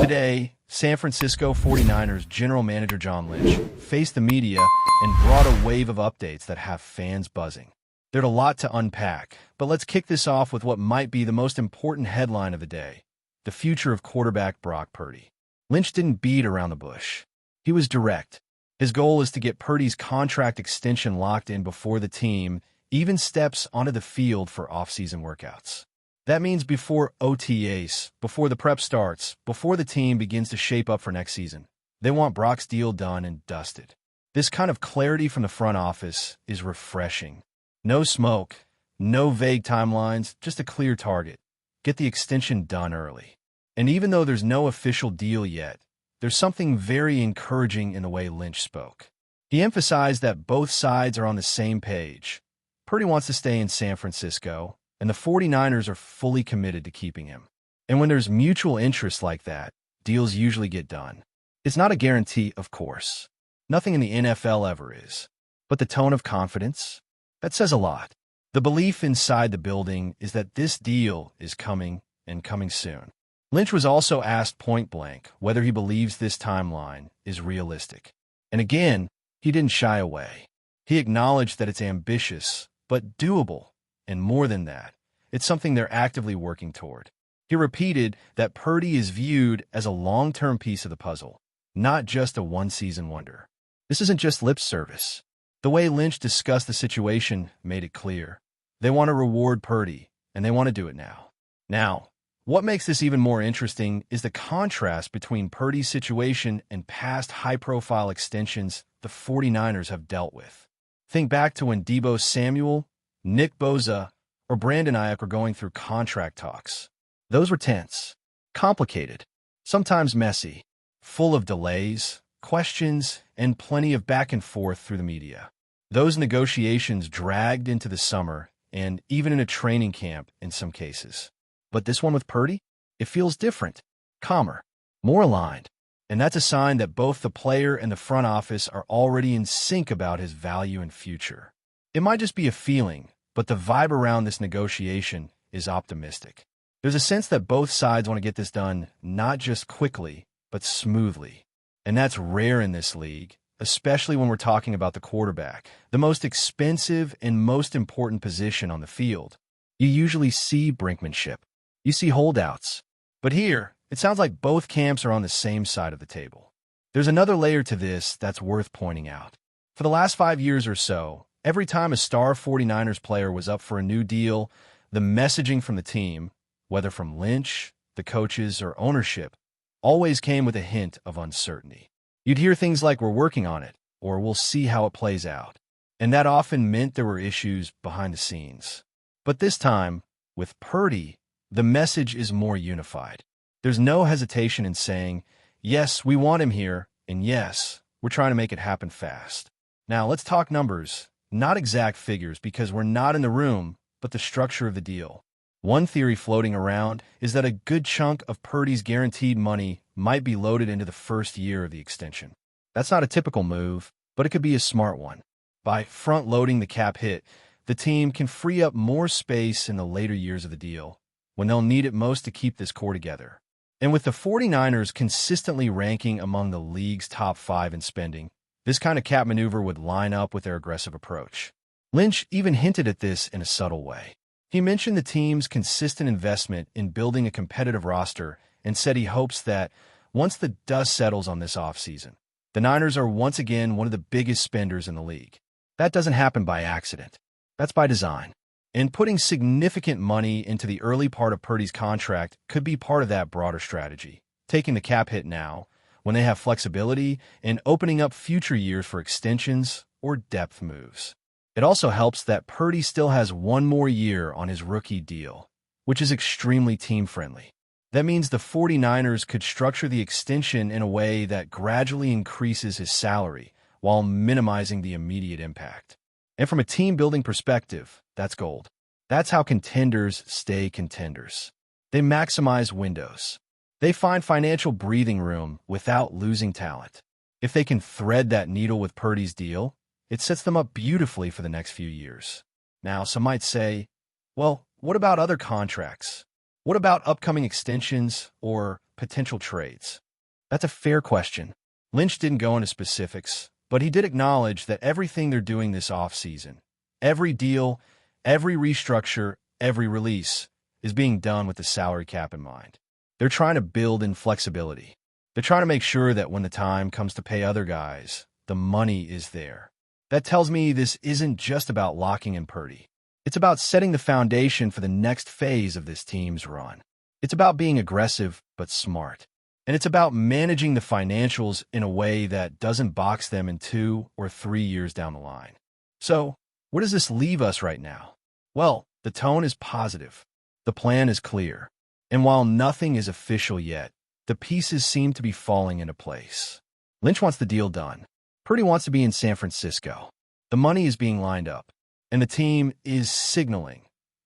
Today, San Francisco 49ers general manager John Lynch faced the media and brought a wave of updates that have fans buzzing. There's a lot to unpack, but let's kick this off with what might be the most important headline of the day: the future of quarterback Brock Purdy. Lynch didn't beat around the bush. He was direct. His goal is to get Purdy's contract extension locked in before the team even steps onto the field for off-season workouts. That means before OTAs, before the prep starts, before the team begins to shape up for next season. They want Brock's deal done and dusted. This kind of clarity from the front office is refreshing. No smoke, no vague timelines, just a clear target. Get the extension done early. And even though there's no official deal yet, there's something very encouraging in the way Lynch spoke. He emphasized that both sides are on the same page. Purdy wants to stay in San Francisco, and the 49ers are fully committed to keeping him. And when there's mutual interest like that, deals usually get done. It's not a guarantee, of course. Nothing in the NFL ever is. But the tone of confidence? That says a lot. The belief inside the building is that this deal is coming, and coming soon. Lynch was also asked point-blank whether he believes this timeline is realistic. And again, he didn't shy away. He acknowledged that it's ambitious, but doable. And more than that, it's something they're actively working toward. He repeated that Purdy is viewed as a long-term piece of the puzzle, not just a one-season wonder. This isn't just lip service. The way Lynch discussed the situation made it clear. They want to reward Purdy, and they want to do it now. Now, what makes this even more interesting is the contrast between Purdy's situation and past high-profile extensions the 49ers have dealt with. Think back to when Deebo Samuel, Nick Bosa, or Brandon Ayuk were going through contract talks. Those were tense, complicated, sometimes messy, full of delays, questions, and plenty of back and forth through the media. Those negotiations dragged into the summer and even in a training camp in some cases. But this one with Purdy? It feels different, calmer, more aligned. And that's a sign that both the player and the front office are already in sync about his value and future. It might just be a feeling, but the vibe around this negotiation is optimistic. There's a sense that both sides want to get this done not just quickly, but smoothly. And that's rare in this league, especially when we're talking about the quarterback, the most expensive and most important position on the field. You usually see brinkmanship. You see holdouts. But here, it sounds like both camps are on the same side of the table. There's another layer to this that's worth pointing out. For the last 5 years or so, every time a star 49ers player was up for a new deal, the messaging from the team, whether from Lynch, the coaches, or ownership, always came with a hint of uncertainty. You'd hear things like, "We're working on it," or "We'll see how it plays out." And that often meant there were issues behind the scenes. But this time, with Purdy, the message is more unified. There's no hesitation in saying, "Yes, we want him here," and "Yes, we're trying to make it happen fast." Now, let's talk numbers. Not exact figures because we're not in the room, but the structure of the deal. One theory floating around is that a good chunk of Purdy's guaranteed money might be loaded into the first year of the extension. That's not a typical move, but it could be a smart one. By front-loading the cap hit, the team can free up more space in the later years of the deal, when they'll need it most to keep this core together. And with the 49ers consistently ranking among the league's top 5 in spending, this kind of cap maneuver would line up with their aggressive approach. Lynch even hinted at this in a subtle way. He mentioned the team's consistent investment in building a competitive roster and said he hopes that, once the dust settles on this offseason, the Niners are once again one of the biggest spenders in the league. That doesn't happen by accident. That's by design. And putting significant money into the early part of Purdy's contract could be part of that broader strategy, taking the cap hit now, when they have flexibility, and opening up future years for extensions or depth moves. It also helps that Purdy still has one more year on his rookie deal, which is extremely team-friendly. That means the 49ers could structure the extension in a way that gradually increases his salary while minimizing the immediate impact. And from a team-building perspective, that's gold. That's how contenders stay contenders. They maximize windows. They find financial breathing room without losing talent. If they can thread that needle with Purdy's deal, it sets them up beautifully for the next few years. Now, some might say, well, what about other contracts? What about upcoming extensions or potential trades? That's a fair question. Lynch didn't go into specifics, but he did acknowledge that everything they're doing this offseason, every deal, every restructure, every release, is being done with the salary cap in mind. They're trying to build in flexibility. They're trying to make sure that when the time comes to pay other guys, the money is there. That tells me this isn't just about locking in Purdy. It's about setting the foundation for the next phase of this team's run. It's about being aggressive but smart. And it's about managing the financials in a way that doesn't box them in 2 or 3 years down the line. So, where does this leave us right now? Well, the tone is positive. The plan is clear. And while nothing is official yet, the pieces seem to be falling into place. Lynch wants the deal done. Purdy wants to be in San Francisco. The money is being lined up. And the team is signaling,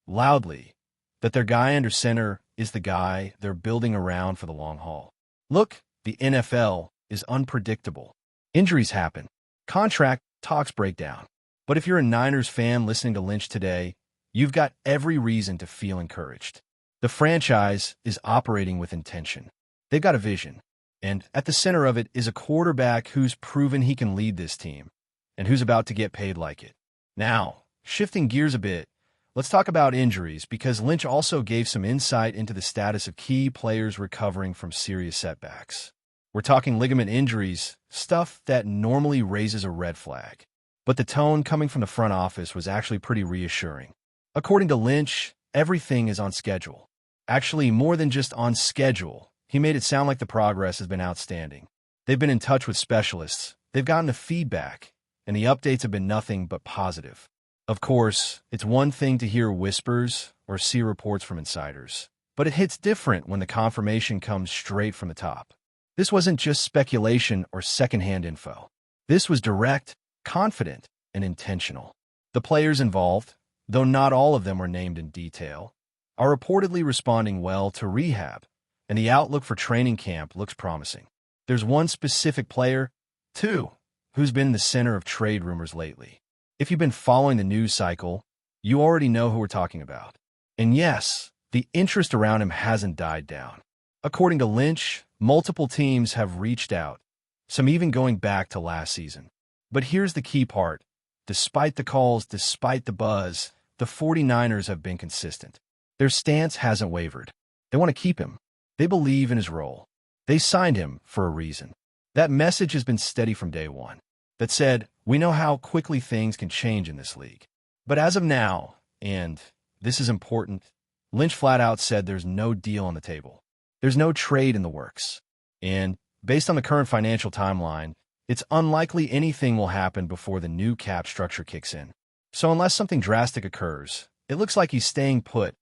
loudly, that their guy under center is the guy they're building around for the long haul. Look, the NFL is unpredictable. Injuries happen. Contract talks break down. But if you're a Niners fan listening to Lynch today, you've got every reason to feel encouraged. The franchise is operating with intention. They've got a vision. And at the center of it is a quarterback who's proven he can lead this team and who's about to get paid like it. Now, shifting gears a bit, let's talk about injuries because Lynch also gave some insight into the status of key players recovering from serious setbacks. We're talking ligament injuries, stuff that normally raises a red flag. But the tone coming from the front office was actually pretty reassuring. According to Lynch, everything is on schedule. Actually, more than just on schedule. He made it sound like the progress has been outstanding. They've been in touch with specialists. They've gotten the feedback. And the updates have been nothing but positive. Of course, it's one thing to hear whispers or see reports from insiders, but it hits different when the confirmation comes straight from the top. This wasn't just speculation or secondhand info. This was direct, confident, and intentional. The players involved, though not all of them were named in detail, are reportedly responding well to rehab, and the outlook for training camp looks promising. There's one specific player, who's been the center of trade rumors lately. If you've been following the news cycle, you already know who we're talking about. And yes, the interest around him hasn't died down. According to Lynch, multiple teams have reached out, some even going back to last season. But here's the key part. Despite the calls, despite the buzz, the 49ers have been consistent. Their stance hasn't wavered. They want to keep him. They believe in his role. They signed him for a reason. That message has been steady from day one. That said, we know how quickly things can change in this league. But as of now, and this is important, Lynch flat out said there's no deal on the table. There's no trade in the works. And based on the current financial timeline, it's unlikely anything will happen before the new cap structure kicks in. So unless something drastic occurs, it looks like he's staying put,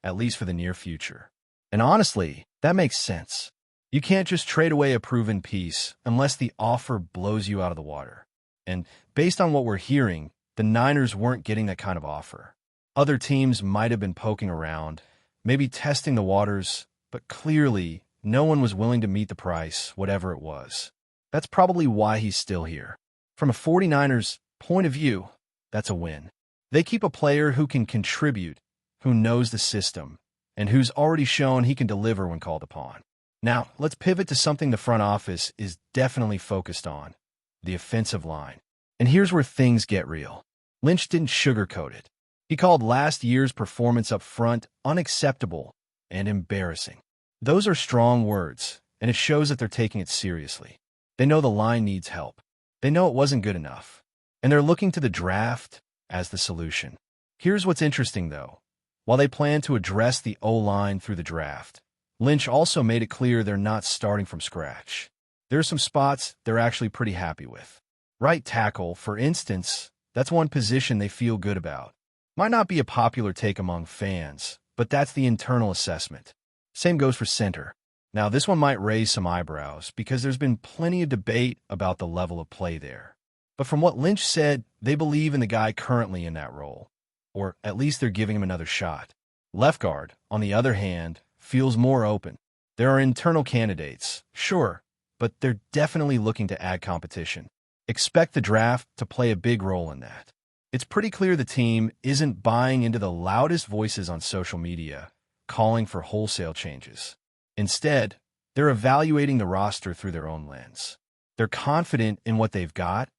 at least for the near future. And honestly, that makes sense. You can't just trade away a proven piece unless the offer blows you out of the water. And based on what we're hearing, the Niners weren't getting that kind of offer. Other teams might have been poking around, maybe testing the waters, but clearly no one was willing to meet the price, whatever it was. That's probably why he's still here. From a 49ers point of view, that's a win. They keep a player who can contribute, who knows the system, and who's already shown he can deliver when called upon. Now, let's pivot to something the front office is definitely focused on, the offensive line. And here's where things get real. Lynch didn't sugarcoat it. He called last year's performance up front unacceptable and embarrassing. Those are strong words, and it shows that they're taking it seriously. They know the line needs help. They know it wasn't good enough. And they're looking to the draft as the solution. Here's what's interesting, though. While they plan to address the O-line through the draft, Lynch also made it clear they're not starting from scratch. There are some spots they're actually pretty happy with. Right tackle, for instance, that's one position they feel good about. Might not be a popular take among fans, but that's the internal assessment. Same goes for center. Now, this one might raise some eyebrows because there's been plenty of debate about the level of play there. But from what Lynch said, they believe in the guy currently in that role, or at least they're giving him another shot. Left guard, on the other hand, feels more open. There are internal candidates, sure, but they're definitely looking to add competition. Expect the draft to play a big role in that. It's pretty clear the team isn't buying into the loudest voices on social media, calling for wholesale changes. Instead, they're evaluating the roster through their own lens. They're confident in what they've got,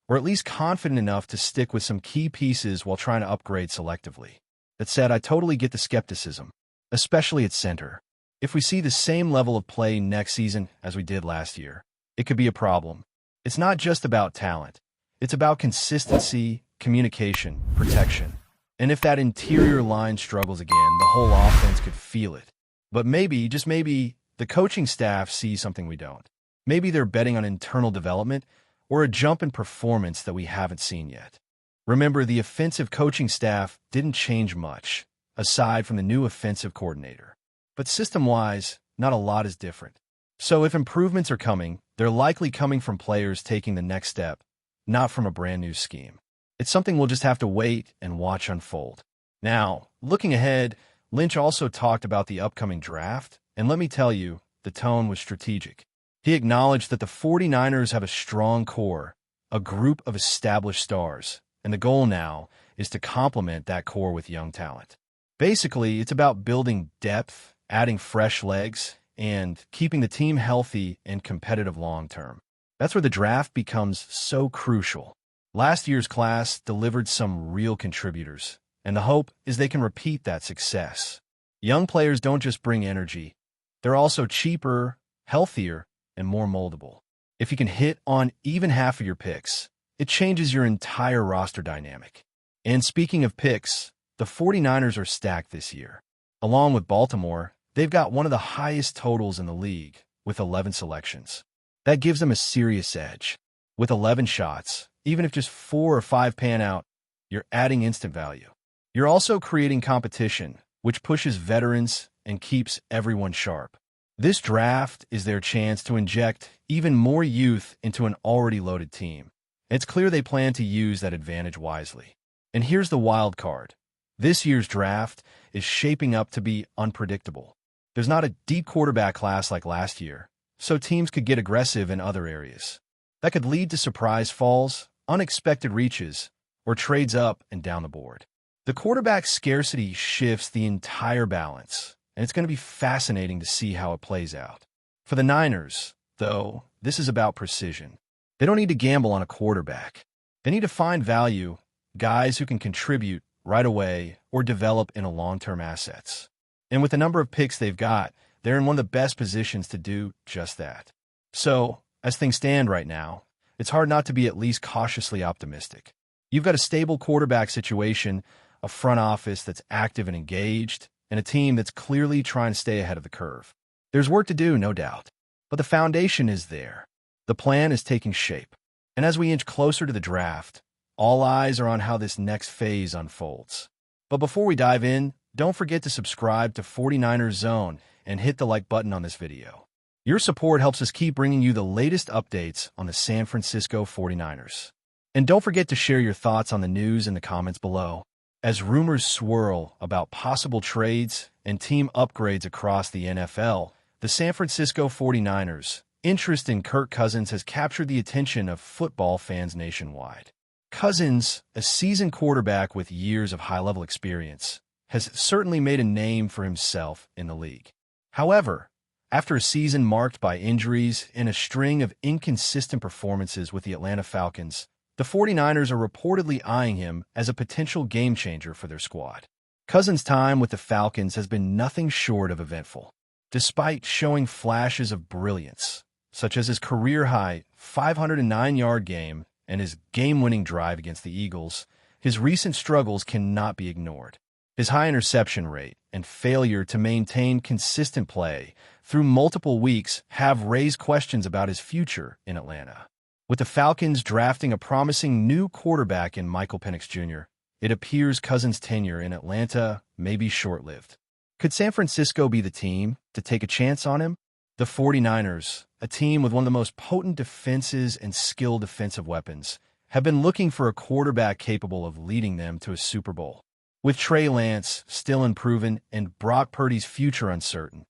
or at least confident enough to stick with some key pieces while trying to upgrade selectively. That said, I totally get the skepticism, especially at center. If we see the same level of play next season as we did last year, it could be a problem. It's not just about talent. It's about consistency, communication, protection. And if that interior line struggles again, the whole offense could feel it. But maybe, just maybe, the coaching staff sees something we don't. Maybe they're betting on internal development or a jump in performance that we haven't seen yet. Remember, the offensive coaching staff didn't change much, aside from the new offensive coordinator. But system-wise, not a lot is different. So if improvements are coming, they're likely coming from players taking the next step, not from a brand new scheme. It's something we'll just have to wait and watch unfold. Now, looking ahead, Lynch also talked about the upcoming draft, and let me tell you, the tone was strategic. He acknowledged that the 49ers have a strong core, a group of established stars, and the goal now is to complement that core with young talent. Basically, it's about building depth, adding fresh legs, and keeping the team healthy and competitive long-term. That's where the draft becomes so crucial. Last year's class delivered some real contributors, and the hope is they can repeat that success. Young players don't just bring energy, they're also cheaper, healthier, and more moldable. If you can hit on even half of your picks, it changes your entire roster dynamic. And speaking of picks, the 49ers are stacked this year. Along with Baltimore, they've got one of the highest totals in the league, with 11 selections. That gives them a serious edge. With 11 shots, even if just 4 or 5 pan out, you're adding instant value. You're also creating competition, which pushes veterans and keeps everyone sharp. This draft is their chance to inject even more youth into an already loaded team. It's clear they plan to use that advantage wisely. And here's the wild card. This year's draft is shaping up to be unpredictable. There's not a deep quarterback class like last year, so teams could get aggressive in other areas. That could lead to surprise falls, unexpected reaches, or trades up and down the board. The quarterback scarcity shifts the entire balance, and it's going to be fascinating to see how it plays out. For the Niners, though, this is about precision. They don't need to gamble on a quarterback. They need to find value, guys who can contribute right away or develop into long-term assets. And with the number of picks they've got, they're in one of the best positions to do just that. So, as things stand right now, it's hard not to be at least cautiously optimistic. You've got a stable quarterback situation, a front office that's active and engaged, and a team that's clearly trying to stay ahead of the curve. There's work to do, no doubt, but the foundation is there. The plan is taking shape. And as we inch closer to the draft, all eyes are on how this next phase unfolds. But before we dive in, don't forget to subscribe to 49ers Zone and hit the like button on this video. Your support helps us keep bringing you the latest updates on the San Francisco 49ers. And don't forget to share your thoughts on the news in the comments below. As rumors swirl about possible trades and team upgrades across the NFL, the San Francisco 49ers' interest in Kirk Cousins has captured the attention of football fans nationwide. Cousins, a seasoned quarterback with years of high-level experience, has certainly made a name for himself in the league. However, after a season marked by injuries and a string of inconsistent performances with the Atlanta Falcons, the 49ers are reportedly eyeing him as a potential game-changer for their squad. Cousins' time with the Falcons has been nothing short of eventful. Despite showing flashes of brilliance, such as his career-high 509-yard game and his game-winning drive against the Eagles, his recent struggles cannot be ignored. His high interception rate and failure to maintain consistent play through multiple weeks have raised questions about his future in Atlanta. With the Falcons drafting a promising new quarterback in Michael Penix Jr., it appears Cousins' tenure in Atlanta may be short-lived. Could San Francisco be the team to take a chance on him? The 49ers, a team with one of the most potent defenses and skilled defensive weapons, have been looking for a quarterback capable of leading them to a Super Bowl. With Trey Lance still unproven and Brock Purdy's future uncertain,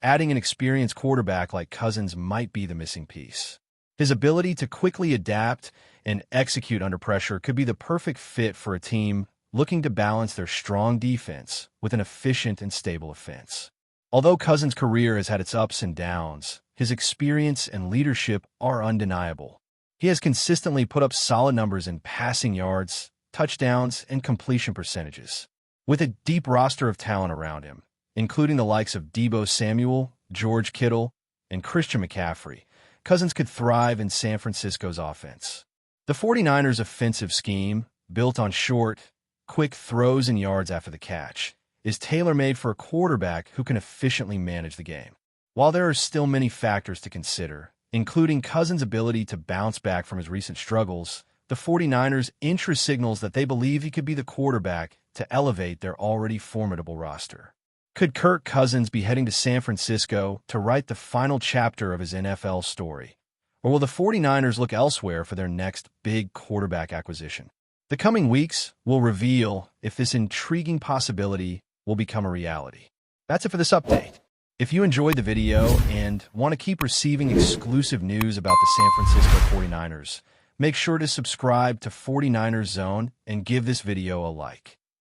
adding an experienced quarterback like Cousins might be the missing piece. His ability to quickly adapt and execute under pressure could be the perfect fit for a team looking to balance their strong defense with an efficient and stable offense. Although Cousins' career has had its ups and downs, his experience and leadership are undeniable. He has consistently put up solid numbers in passing yards, touchdowns, and completion percentages. With a deep roster of talent around him, including the likes of Deebo Samuel, George Kittle, and Christian McCaffrey, Cousins could thrive in San Francisco's offense. The 49ers' offensive scheme, built on short, quick throws and yards after the catch, is tailor-made for a quarterback who can efficiently manage the game. While there are still many factors to consider, including Cousins' ability to bounce back from his recent struggles, the 49ers' interest signals that they believe he could be the quarterback to elevate their already formidable roster. Could Kirk Cousins be heading to San Francisco to write the final chapter of his NFL story? Or will the 49ers look elsewhere for their next big quarterback acquisition? The coming weeks will reveal if this intriguing possibility will become a reality. That's it for this update. If you enjoyed the video and want to keep receiving exclusive news about the San Francisco 49ers, make sure to subscribe to 49ers Zone and give this video a like.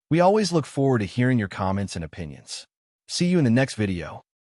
We always look forward to hearing your comments and opinions. See you in the next video.